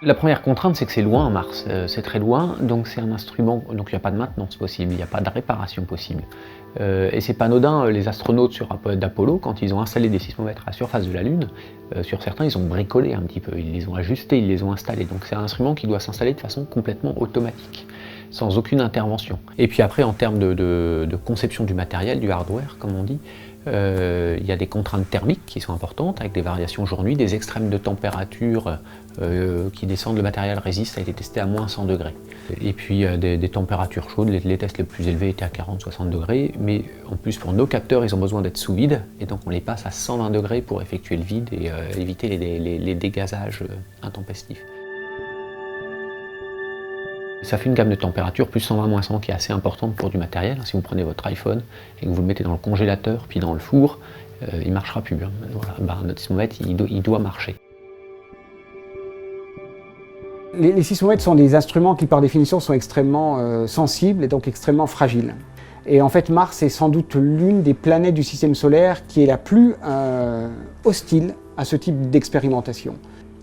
La première contrainte, c'est que c'est loin, Mars. C'est très loin, donc c'est un instrument, donc il n'y a pas de maintenance possible, il n'y a pas de réparation possible. Et c'est pas anodin, les astronautes d'Apollo, quand ils ont installé des sismomètres à la surface de la Lune, sur certains, ils ont bricolé un petit peu, ils les ont ajustés, ils les ont installés. Donc c'est un instrument qui doit s'installer de façon complètement automatique, sans aucune intervention. Et puis après, en termes de conception du matériel, du hardware, comme on dit, il y a des contraintes thermiques qui sont importantes, avec des variations jour-nuit, des extrêmes de température qui descendent. Le matériel résiste, ça a été testé à moins 100 degrés. Et puis des températures chaudes, les tests les plus élevés étaient à 40-60 degrés, mais en plus pour nos capteurs, ils ont besoin d'être sous vide, et donc on les passe à 120 degrés pour effectuer le vide et éviter les dégazages intempestifs. Ça fait une gamme de température, plus 120, moins 100, qui est assez importante pour du matériel. Si vous prenez votre iPhone et que vous le mettez dans le congélateur, puis dans le four, il ne marchera plus. Voilà. Notre sismomètre, il doit marcher. Les sismomètres sont des instruments qui, par définition, sont extrêmement sensibles et donc extrêmement fragiles. Et en fait, Mars est sans doute l'une des planètes du système solaire qui est la plus hostile à ce type d'expérimentation.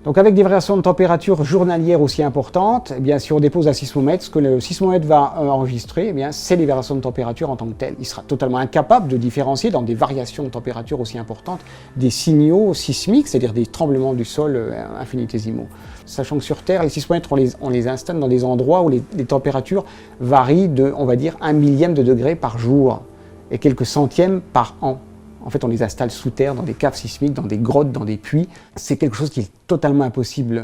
Donc avec des variations de température journalières aussi importantes, eh bien, si on dépose un sismomètre, ce que le sismomètre va enregistrer, eh bien, c'est les variations de température en tant que telles. Il sera totalement incapable de différencier dans des variations de température aussi importantes des signaux sismiques, c'est-à-dire des tremblements du sol infinitésimaux. Sachant que sur Terre, les sismomètres, on les installe dans des endroits où les températures varient de, on va dire, 1/1000 de degré par jour et quelques centièmes par an. En fait, on les installe sous terre, dans des caves sismiques, dans des grottes, dans des puits. C'est quelque chose qui est totalement impossible,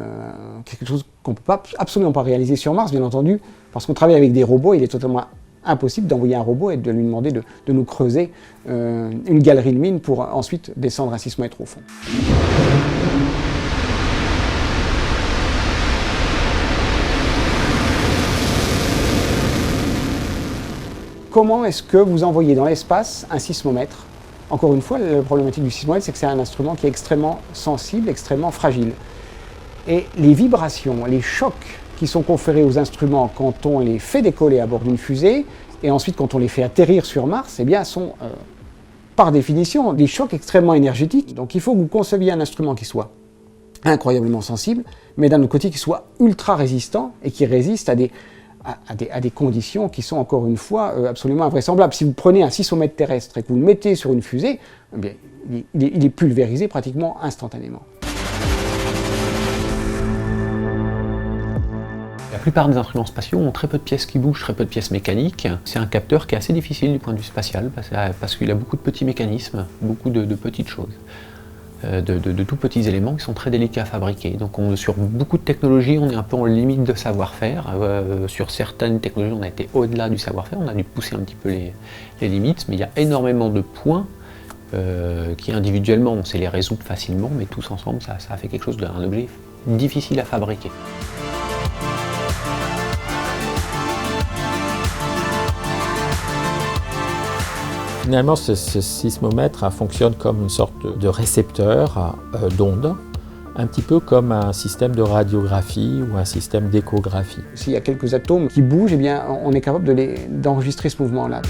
quelque chose qu'on ne peut absolument pas réaliser sur Mars, bien entendu, parce qu'on travaille avec des robots, il est totalement impossible d'envoyer un robot et de lui demander de nous creuser une galerie de mine pour ensuite descendre un sismomètre au fond. Comment est-ce que vous envoyez dans l'espace un sismomètre ? Encore une fois, la problématique du sismomètre, c'est que c'est un instrument qui est extrêmement sensible, extrêmement fragile. Et les vibrations, les chocs qui sont conférés aux instruments quand on les fait décoller à bord d'une fusée, et ensuite quand on les fait atterrir sur Mars, eh bien, sont par définition des chocs extrêmement énergétiques. Donc il faut que vous conceviez un instrument qui soit incroyablement sensible, mais d'un autre côté qui soit ultra résistant et qui résiste à des conditions qui sont encore une fois absolument invraisemblables. Si vous prenez un sismomètre terrestre et que vous le mettez sur une fusée, eh bien, il est pulvérisé pratiquement instantanément. La plupart des instruments spatiaux ont très peu de pièces qui bougent, très peu de pièces mécaniques. C'est un capteur qui est assez difficile du point de vue spatial parce qu'il a beaucoup de petits mécanismes, beaucoup de petites choses. De tout petits éléments qui sont très délicats à fabriquer. Donc sur beaucoup de technologies, on est un peu en limite de savoir-faire. Sur certaines technologies, on a été au-delà du savoir-faire, on a dû pousser un petit peu les limites, mais il y a énormément de points qui individuellement, on sait les résoudre facilement, mais tous ensemble, ça a fait quelque chose d'un objet difficile à fabriquer. Finalement, ce sismomètre fonctionne comme une sorte de récepteur d'ondes, un petit peu comme un système de radiographie ou un système d'échographie. S'il y a quelques atomes qui bougent, eh bien, on est capable d'enregistrer ce mouvement-là.